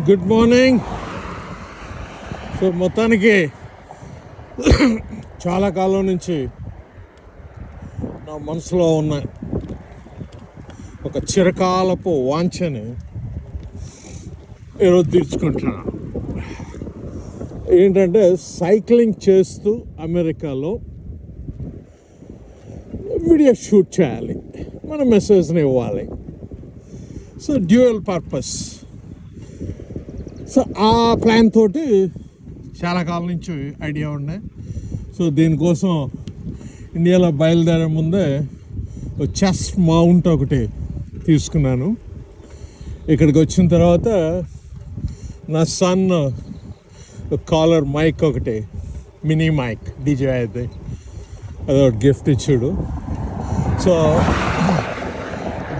Good morning. So మొత్తానికి చాలా కాలం నుంచి నా మనసులో ఉన్న ఒక చిరకాలపు వాంఛని ఈరోజు తీర్చుకుంటున్నాను. ఏంటంటే సైక్లింగ్ చేస్తూ అమెరికాలో వీడియో షూట్ చేయాలి, మన మెసేజ్ని ఇవ్వాలి. So dual purpose. సో ఆ ప్లాన్ తోటి చాలా కాలం నుంచి ఐడియా ఉన్నాయి. సో దీనికోసం ఇండియాలో బయలుదేరే ముందే చెస్ట్ మౌంట్ ఒకటి తీసుకున్నాను. ఇక్కడికి వచ్చిన తర్వాత నా సన్ కాలర్ మైక్ ఒకటి, మినీ మైక్ డీజే అయితే అదొకటి గిఫ్ట్ ఇచ్చాడు. సో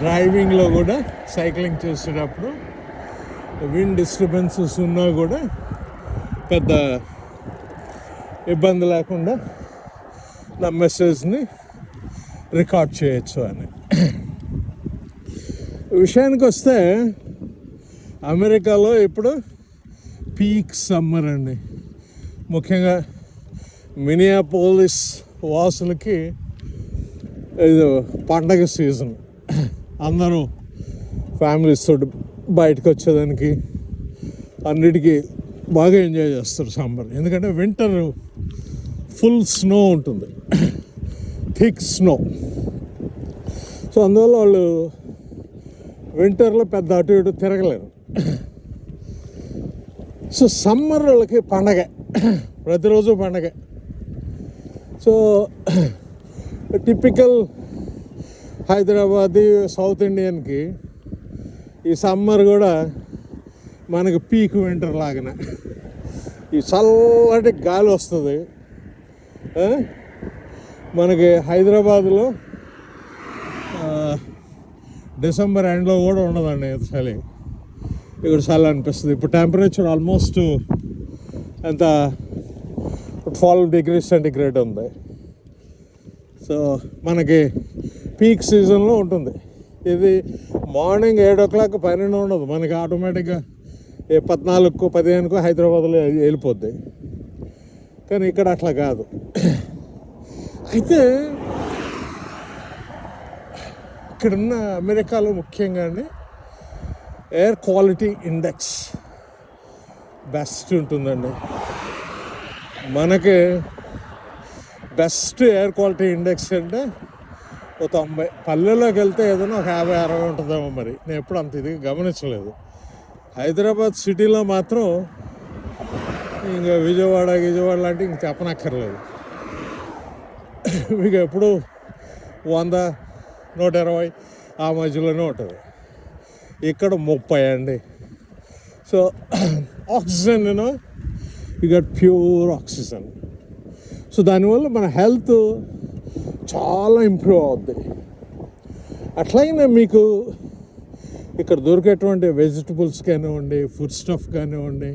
డ్రైవింగ్లో కూడా సైక్లింగ్ చేసేటప్పుడు విండ్ డిస్టర్బెన్సెస్ ఉన్నా కూడా పెద్ద ఇబ్బంది లేకుండా నా మెసేజ్ని రికార్డ్ చేయొచ్చు అని. విషయానికి వస్తే అమెరికాలో ఇప్పుడు పీక్ సమ్మర్ అండి. ముఖ్యంగా మినియాపోలిస్ వాసులకి ఇది పండగ సీజన్. అందరూ ఫ్యామిలీస్ తోటి బయటకు వచ్చేదానికి అన్నిటికీ బాగా ఎంజాయ్ చేస్తారు సమ్మర్. ఎందుకంటే వింటర్ ఫుల్ స్నో ఉంటుంది, థిక్ స్నో. సో అందువల్ల వాళ్ళు వింటర్లో పెద్ద అటు ఇటు తిరగలేరు. సో సమ్మర్ వాళ్ళకి పండగ, ప్రతిరోజు పండగ. సో టిపికల్ హైదరాబాదీ సౌత్ ఇండియన్కి ఈ సమ్మర్ కూడా మనకి పీక్ వింటర్ లాగానే ఈ చల్లటి గాలి వస్తుంది. మనకి హైదరాబాద్లో డిసెంబర్ ఎండ్లో కూడా ఉండదండి చలి. ఇక్కడ చలి అనిపిస్తుంది. ఇప్పుడు టెంపరేచర్ ఆల్మోస్ట్ ఎంత 12 degrees సెంటిగ్రేడ్ ఉంది. సో మనకి పీక్ సీజన్లో ఉంటుంది. ఇది మార్నింగ్ 7 o'clock పైన ఉండదు. మనకి ఆటోమేటిక్గా 14కో 15కో హైదరాబాద్లో వెళ్ళిపోద్ది. కానీ ఇక్కడ అట్లా కాదు. అయితే ఇక్కడున్న అమెరికాలో ముఖ్యంగా ఎయిర్ క్వాలిటీ ఇండెక్స్ బెస్ట్ ఉంటుందండి. మనకి బెస్ట్ ఎయిర్ క్వాలిటీ ఇండెక్స్ అంటే 90. పల్లెల్లోకి వెళ్తే ఏదైనా ఒక 50-60 ఉంటుందేమో. మరి నేను ఎప్పుడు అంత ఇది గమనించలేదు. హైదరాబాద్ సిటీలో మాత్రం ఇంకా విజయవాడ లాంటి ఇంక చెప్పనక్కర్లేదు. మీకు ఎప్పుడు 100, 120 ఆ మధ్యలోనే ఉంటుంది. ఇక్కడ 30 అండి. So oxygen you got pure oxygen. So దానివల్ల మన హెల్త్ చాలా ఇంప్రూవ్ అవుద్ది. అట్లయినా మీకు ఇక్కడ దొరికేటువంటి వెజిటబుల్స్ కానివ్వండి, ఫుడ్ స్టఫ్ కానివ్వండి.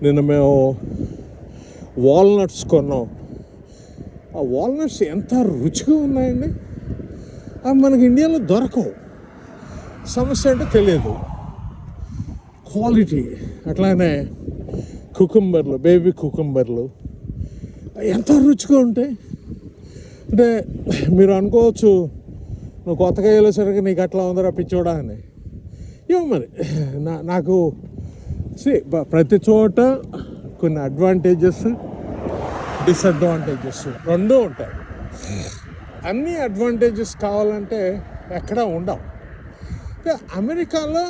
నిన్న మేము వాల్నట్స్ కొన్నాం. ఆ వాల్నట్స్ ఎంత రుచిగా ఉన్నాయండి. అవి మనకి ఇండియాలో దొరకవు. సమస్య అంటే తెలియదు, క్వాలిటీ. అట్లానే కుకుంబర్లు, బేబీ కుకుంబర్లు ఎంత రుచిగా ఉంటాయి. అంటే మీరు అనుకోవచ్చు, నువ్వు కొత్తగా వెళ్ళేసరికి నీకు అట్లా ఉందరా పిచ్చోడా అని. ఏమో మరి నాకు ప్రతి చోట కొన్ని అడ్వాంటేజెస్, డిసడ్వాంటేజెస్ రెండూ ఉంటాయి. అన్ని అడ్వాంటేజెస్ కావాలంటే ఎక్కడా ఉండవు. అమెరికాలో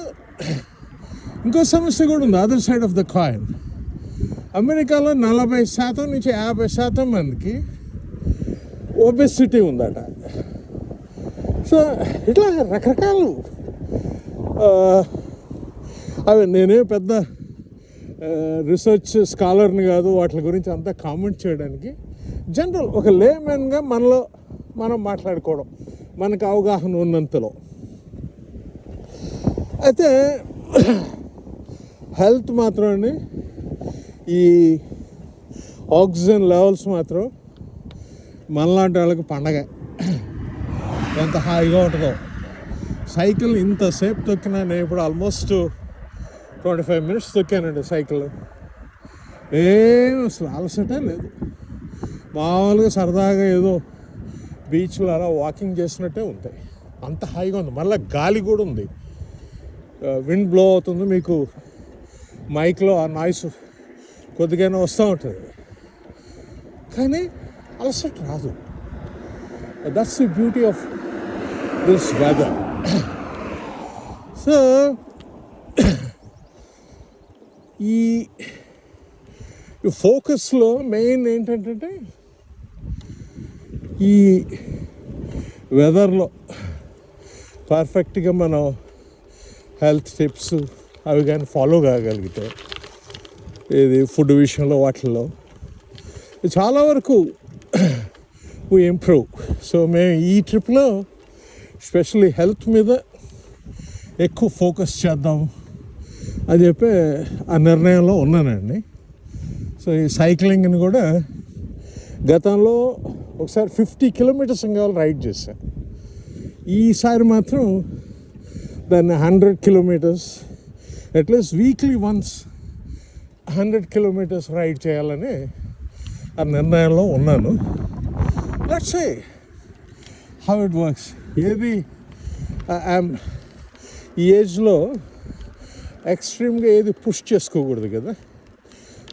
ఇంకో సమస్య కూడా ఉంది, other side of the coin. అమెరికాలో 40% నుంచి 50% మందికి ఒబెసిటీ ఉందట. సో ఇట్లా రకరకాలు అవి. నేనే పెద్ద రీసెర్చ్ స్కాలర్ని కాదు వాటి గురించి అంతా కామెంట్ చేయడానికి. జనరల్ ఒక లేమెన్గా మనలో మనం మాట్లాడుకోవడం, మనకు అవగాహన ఉన్నంతలో. అయితే హెల్త్ మాత్రం అండి, ఈ ఆక్సిజన్ లెవెల్స్ మాత్రం మనలాంటి వాళ్ళకి పండగ. ఎంత హాయిగా ఉంటుందో. సైకిల్ ఇంతసేపు తొక్కినా నేను ఇప్పుడు ఆల్మోస్ట్ 25 minutes తొక్కానండి సైకిల్. ఏం అసలు అలసటే లేదు. మామూలుగా సరదాగా ఏదో బీచ్లో అలా వాకింగ్ చేసినట్టే ఉంటాయి. అంత హాయిగా ఉంది. మళ్ళీ గాలి కూడా ఉంది. విండ్ బ్లో అవుతుంది. మీకు మైక్లో ఆ నాయిస్ కొద్దిగానే వస్తూ ఉంటుంది, కానీ అలసట రాదు. That's the beauty of this weather. So ఈ ఫోకస్లో మెయిన్ ఏంటంటే ఈ వెదర్లో పర్ఫెక్ట్గా మనం హెల్త్ టిప్స్ అవి కానీ ఫాలో కాగలిగితే, ఇది ఫుడ్ విషయంలో వాటిల్లో చాలా వరకు వీ ఇంప్రూవ్. సో మేము ఈ ట్రిప్లో స్పెషల్లీ హెల్త్ మీద ఎక్కువ ఫోకస్ చేద్దాం అని చెప్పి ఆ నిర్ణయంలో ఉన్నానండి. సో ఈ సైక్లింగ్ని కూడా గతంలో ఒకసారి 50 kilometers రైడ్ చేశాను. ఈసారి మాత్రం దాన్ని 100 kilometers at least weekly once 100 kilometers ride చేయాలని ఆ నిర్ణయంలో ఉన్నాను. Let's say how it works. ఏది ఈ ఏజ్లో ఎక్స్ట్రీమ్గా ఏది పుష్ చేసుకోకూడదు కదా.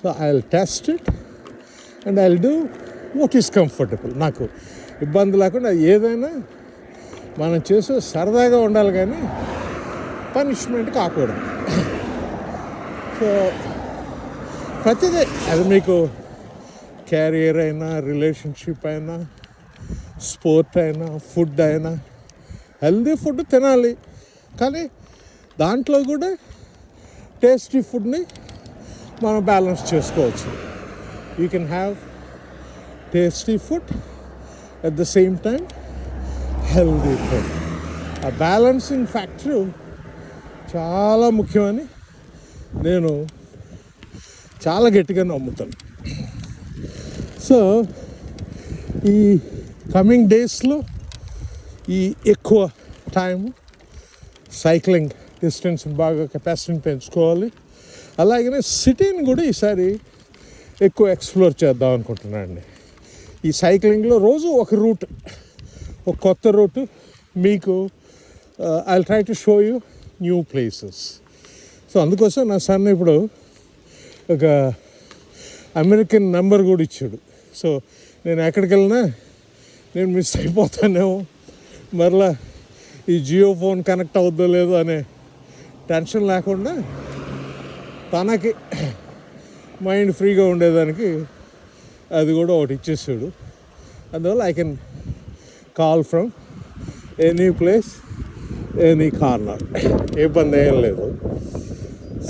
So I will test it and I will do what is comfortable. నాకు ఇబ్బంది లేకుండా ఏదైనా మనం చేసే సరదాగా ఉండాలి, కానీ పనిష్మెంట్ కాకూడదు. సో ప్రతిదీ, అది మీకు క్యారియర్ అయినా, రిలేషన్షిప్ అయినా, స్పోర్ట్ అయినా, ఫుడ్ అయినా, హెల్దీ ఫుడ్ తినాలి, కానీ దాంట్లో కూడా టేస్టీ ఫుడ్ని మనం బ్యాలెన్స్ చేసుకోవచ్చు. You can have tasty food at the same time healthy food. ఆ బ్యాలెన్సింగ్ ఫ్యాక్టర్ చాలా ముఖ్యమని నేను చాలా గట్టిగా నమ్ముతాను. సో ఈ కమింగ్ డేస్లో ఈ ఎక్కువ టైం సైక్లింగ్ డిస్టెన్స్ బాగా కెపాసిటీని పెంచుకోవాలి. అలాగనే సిటీని కూడా ఈసారి ఎక్కువ ఎక్స్ప్లోర్ చేద్దాం అనుకుంటున్నానండి. ఈ సైక్లింగ్లో రోజు ఒక రూట్, ఒక కొత్త రూట్ మీకు I will try to show you new places. So అందుకోసం నా సన్ ఇప్పుడు ఒక అమెరికన్ నెంబర్ కూడా ఇచ్చాడు. సో నేను ఎక్కడికి వెళ్ళినా నేను మిస్ అయిపోతానేమో, మరలా ఈ జియో ఫోన్ కనెక్ట్ అవుద్దో లేదో అనే టెన్షన్ లేకుండా తనకి మైండ్ ఫ్రీగా ఉండేదానికి అది కూడా ఒకటి ఇచ్చేసాడు. అందువల్ల I can call from any place, any corner, ఏ ఇబ్బంది ఏం లేదు.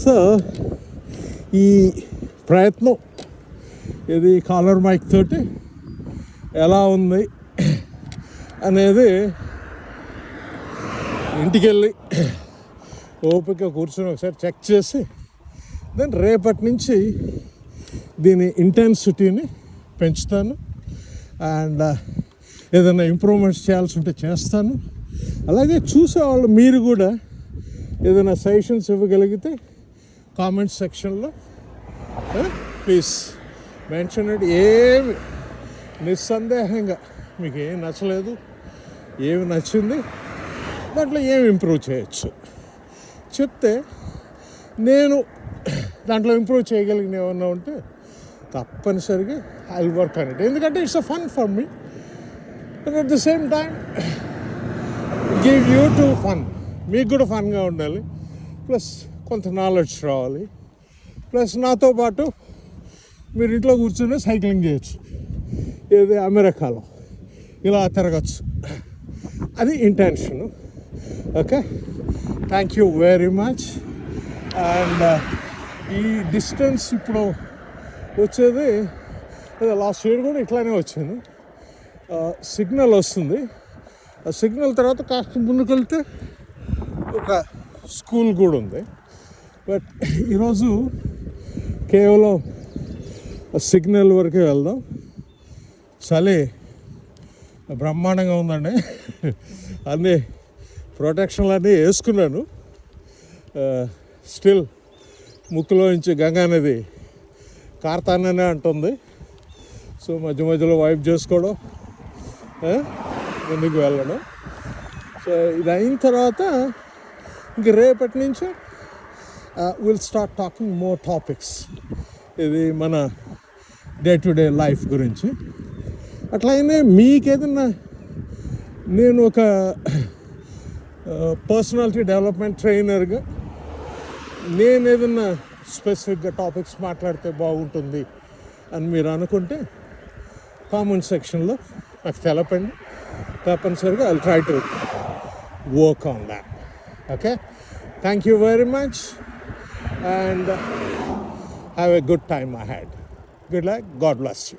సో ఈ ప్రయత్నం ఇది కాలర్ మైక్ తోటి ఎలా ఉంది అనేది ఇంటికి వెళ్ళి ఓపిక కూర్చొని ఒకసారి చెక్ చేసి, దెన్ రేపటి నుంచి దీని ఇంటెన్సిటీని పెంచుతాను. అండ్ ఏదైనా ఇంప్రూవ్మెంట్స్ చేయాల్సి ఉంటే చేస్తాను. అలాగే చూసేవాళ్ళు మీరు కూడా ఏదైనా సజెషన్స్ ఇవ్వగలిగితే కామెంట్ సెక్షన్లో ప్లీజ్ మెన్షన్ ఇట్. ఏమి నిస్సందేహంగా మీకు ఏం నచ్చలేదు, ఏమి నచ్చింది, దాంట్లో ఏమి ఇంప్రూవ్ చేయొచ్చు చెప్తే నేను దాంట్లో ఇంప్రూవ్ చేయగలిగిన ఏమన్నా ఉంటే తప్పనిసరిగా I will work on it. ఎందుకంటే it's a fun for me and at the same time give you to fun. మీకు కూడా ఫన్గా ఉండాలి, ప్లస్ కొంత నాలెడ్జ్ రావాలి, ప్లస్ నాతో పాటు మీరు ఇంట్లో కూర్చొని సైక్లింగ్ చేయొచ్చు. ఏది అమెరికాలో ఇలా తిరగచ్చు, అది intention. Okay, thank you very much. And ఈ డిస్టెన్స్ ఇప్పుడు వచ్చేది లాస్ట్ ఇయర్ కూడా ఇట్లానే వచ్చింది. సిగ్నల్ వస్తుంది, ఆ సిగ్నల్ తర్వాత కాస్త ముందుకెళ్తే ఒక స్కూల్ కూడా ఉంది. బట్ ఈరోజు కేవలం సిగ్నల్ వరకే వెళ్దాం. చలి బ్రహ్మాండంగా ఉందండి. అన్నీ ప్రొటెక్షన్లు అన్నీ వేసుకున్నాను. స్టిల్ ముక్కులో నుంచి గంగానది కార్తాననే అంటుంది. సో మధ్య మధ్యలో వైప్ చేసుకోవడం, ముందుకు వెళ్ళడం. సో ఇది అయిన తర్వాత ఇంక రేపటి నుంచి will start talking more topics. ఇది మన డే టు డే లైఫ్ గురించి. అట్లయినే మీకేదన్నా, నేను ఒక పర్సనాలిటీ డెవలప్మెంట్ ట్రైనర్గా నేను ఏదన్నా స్పెసిఫిక్గా టాపిక్స్ మాట్లాడితే బాగుంటుంది అని మీరు అనుకుంటే కామెంట్ సెక్షన్లో నాకు తెలపండి. తప్పనిసరిగా I try to work on that. Okay, thank you very much and have a good time ahead. Good luck. God bless you.